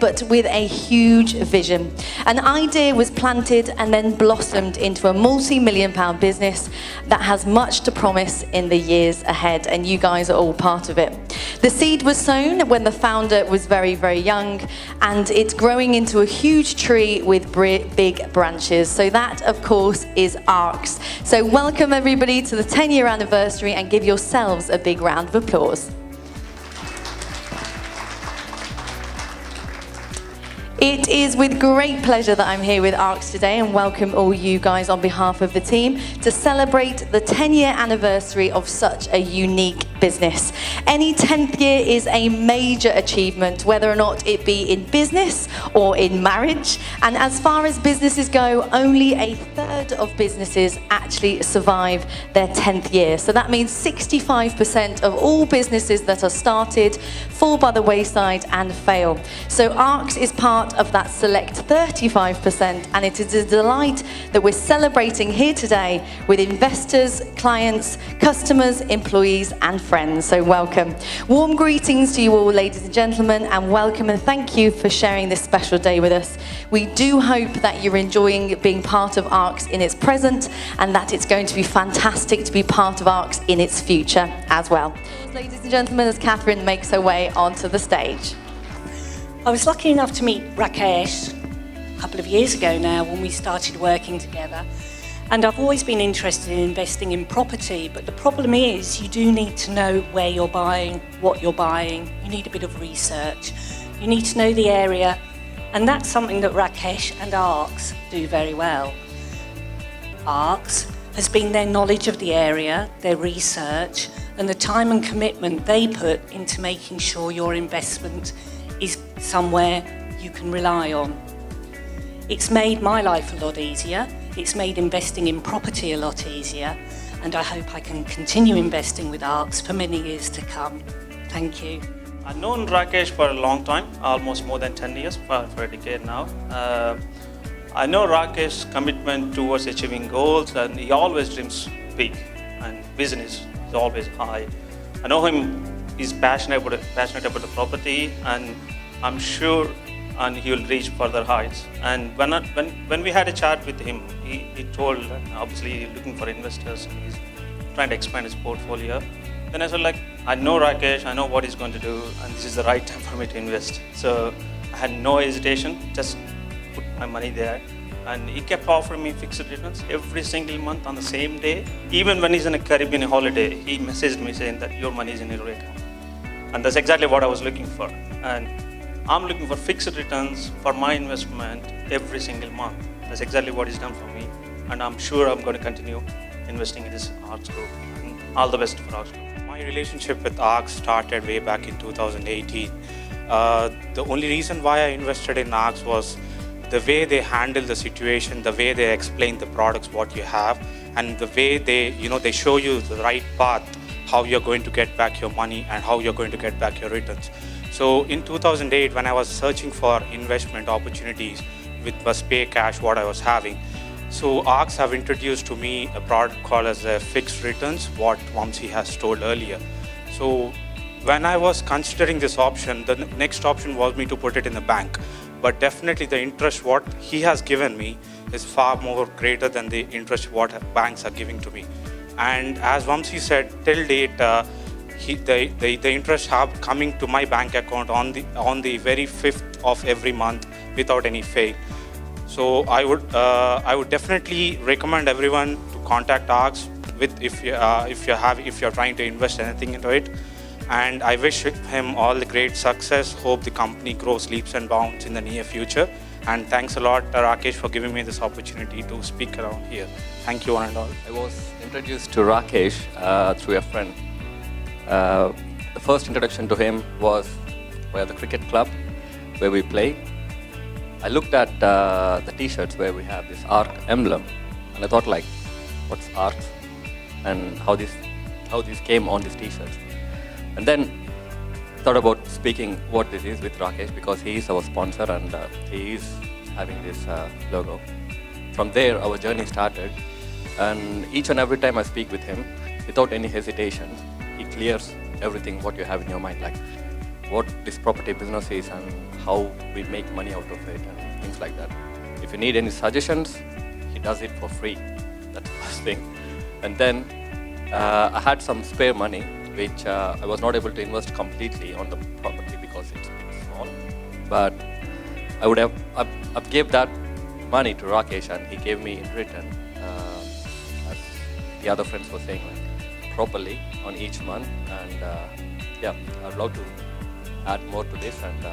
but with a huge vision. An idea was planted and then blossomed into a multi-million-pound business that has much to promise in the years ahead, and you guys are all part of it. The seed was sown when the founder was very, very young, and it's growing into a huge tree with big branches. So that, of course, is ARKS. So welcome everybody to the 10-year anniversary, and give yourselves a big round of applause. It is with great pleasure that I'm here with ARKS today, and welcome all you guys on behalf of the team to celebrate the 10-year anniversary of such a unique business. Any 10th year is a major achievement, whether or not it be in business or in marriage. And as far as businesses go, only a third of businesses actually survive their 10th year. So that means 65% of all businesses that are started fall by the wayside and fail. So ARKS is part of that select 35%, and it is a delight that we're celebrating here today with investors, clients, customers, employees and friends. So welcome. Warm greetings to you all, ladies and gentlemen, and welcome and thank you for sharing this special day with us. We do hope that you're enjoying being part of ARKS in its present, and that it's going to be fantastic to be part of ARKS in its future as well. Ladies and gentlemen, as Catherine makes her way onto the stage. I was lucky enough to meet Rakesh a couple of years ago now when we started working together, and I've always been interested in investing in property, but the problem is you do need to know where you're buying, what you're buying, you need a bit of research, you need to know the area, and that's something that Rakesh and ARKS do very well. ARKS has been their knowledge of the area, their research, and the time and commitment they put into making sure your investment is somewhere you can rely on. It's made my life a lot easier, it's made investing in property a lot easier, and I hope I can continue investing with ARKS for many years to come. Thank you. I've known Rakesh for a long time, almost more than 10 years, for a decade now. I know Rakesh's commitment towards achieving goals, and he always dreams big, and vision is always high. I know him, he's passionate about the property, and I'm sure and he will reach further heights. And when we had a chat with him, he told, obviously looking for investors, and he's trying to expand his portfolio. Then I said, like, I know Rakesh, I know what he's going to do, and this is the right time for me to invest. So I had no hesitation, just put my money there. And he kept offering me fixed returns every single month on the same day. Even when he's in a Caribbean holiday, he messaged me saying that your money is in your account. And that's exactly what I was looking for. And I'm looking for fixed returns for my investment every single month. That's exactly what he's done for me. And I'm sure I'm going to continue investing in this ARKS group. And all the best for ARKS group. My relationship with ARKS started way back in 2018. The only reason why I invested in ARKS was the way they handle the situation, the way they explain the products, what you have, and the way they show you the right path, how you're going to get back your money and how you're going to get back your returns. So in 2008, when I was searching for investment opportunities with Pay Cash, what I was having, so ARKS have introduced to me a product called as a fixed returns, what Vamsi has told earlier. So when I was considering this option, the next option was me to put it in the bank. But definitely the interest what he has given me is far more greater than the interest what banks are giving to me. And as Vamsi said, till date, the interest have coming to my bank account on the very 5th of every month without any fail. So I would definitely recommend everyone to contact ARKS if you're trying to invest anything into it. And I wish him all the great success. Hope the company grows leaps and bounds in the near future. And thanks a lot, Rakesh, for giving me this opportunity to speak around here. Thank you, one and all. I was introduced to Rakesh through a friend. The first introduction to him was via the cricket club where we play. I looked at the t-shirts where we have this ARK emblem, and I thought, like, what's ARKS and how these came on these t-shirts. And then thought about speaking what this is with Rakesh, because he is our sponsor and he is having this logo. From there, our journey started, and each and every time I speak with him, without any hesitation, he clears everything what you have in your mind. Like, what this property business is and how we make money out of it and things like that. If you need any suggestions, he does it for free. That's the first thing. And then I had some spare money, which I was not able to invest completely on the property because it's small. But I would have gave that money to Rakesh, and he gave me in return, as the other friends were saying, like, properly on each month. And yeah, I'd love to add more to this and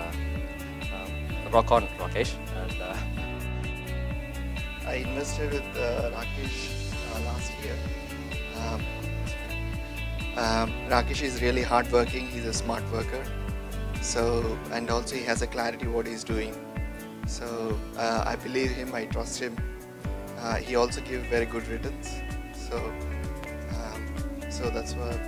rock on, Rakesh. And I invested with Rakesh last year. Rakesh is really hardworking. He's a smart worker. So, and also he has a clarity what he's doing. So I believe him. I trust him. He also gives very good returns. So that's what.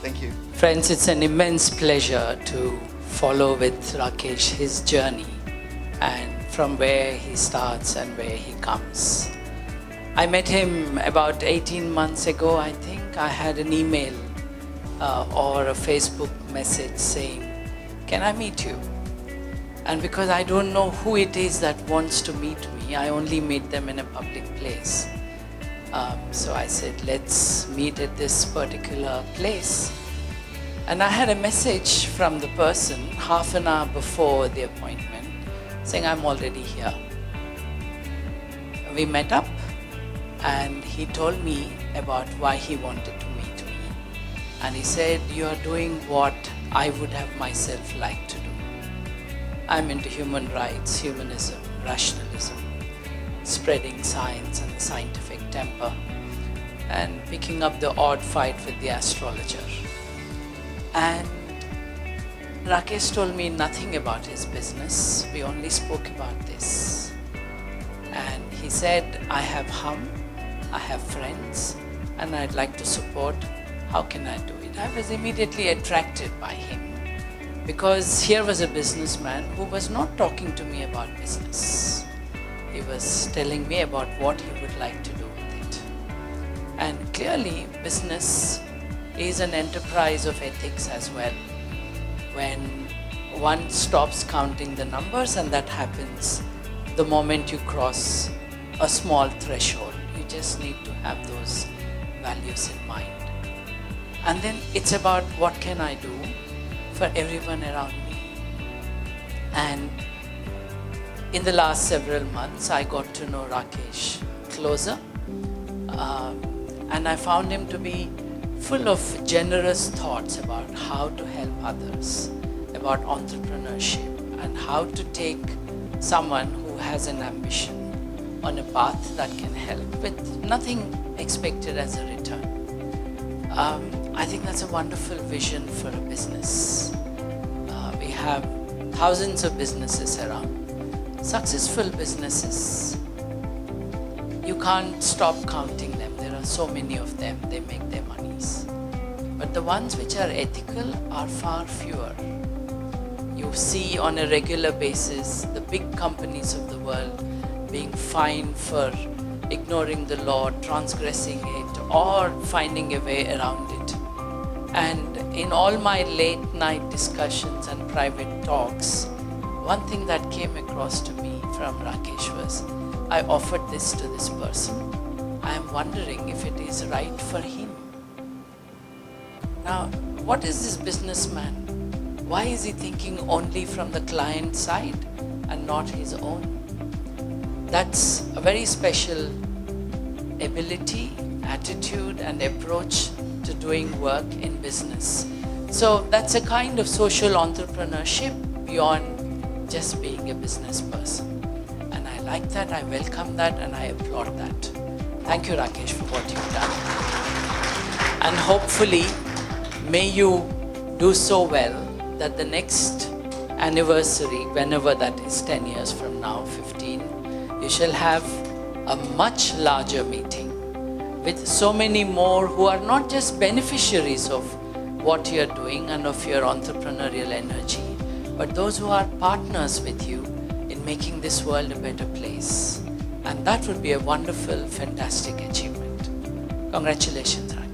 Thank you. Friends, it's an immense pleasure to follow with Rakesh his journey and from where he starts and where he comes. I met him about 18 months ago, I think. I had an email or a Facebook message saying, "Can I meet you?" And because I don't know who it is that wants to meet me, I only meet them in a public place. So I said, let's meet at this particular place. And I had a message from the person half an hour before the appointment saying, I'm already here. We met up and he told me about why he wanted to meet me. And he said, you are doing what I would have myself liked to do. I'm into human rights, humanism, rationalism, spreading science and the scientific temper, and picking up the odd fight with the astrologer. And Rakesh told me nothing about his business. We only spoke about this. And he said, I have hum, I have friends, and I'd like to support. How can I do it? I was immediately attracted by him because here was a businessman who was not talking to me about business. He was telling me about what he would like to do with it. And clearly, business is an enterprise of ethics as well. When one stops counting the numbers, and that happens the moment you cross a small threshold. You just need to have those values in mind. And then it's about what can I do for everyone around me. And in the last several months, I got to know Rakesh closer. And I found him to be full of generous thoughts about how to help others, about entrepreneurship, and how to take someone who has an ambition on a path that can help with nothing expected as a return. I think that's a wonderful vision for a business. We have thousands of businesses around. Successful businesses, you can't stop counting them. There are so many of them, they make their monies. But the ones which are ethical are far fewer. You see on a regular basis the big companies of the world being fined for ignoring the law, transgressing it, or finding a way around it. And in all my late night discussions and private talks, one thing that came across to me from Rakesh was, I offered this to this person. I am wondering if it is right for him. Now, what is this businessman? Why is he thinking only from the client side and not his own? That's a very special ability, attitude, and approach to doing work in business. So that's a kind of social entrepreneurship beyond just being a business person. And I like that, I welcome that, and I applaud that. Thank you, Rakesh, for what you've done. And hopefully, may you do so well that the next anniversary, whenever that is, 10 years from now, 15, you shall have a much larger meeting with so many more who are not just beneficiaries of what you're doing and of your entrepreneurial energy, but those who are partners with you in making this world a better place. And that would be a wonderful, fantastic achievement. Congratulations, Rakesh.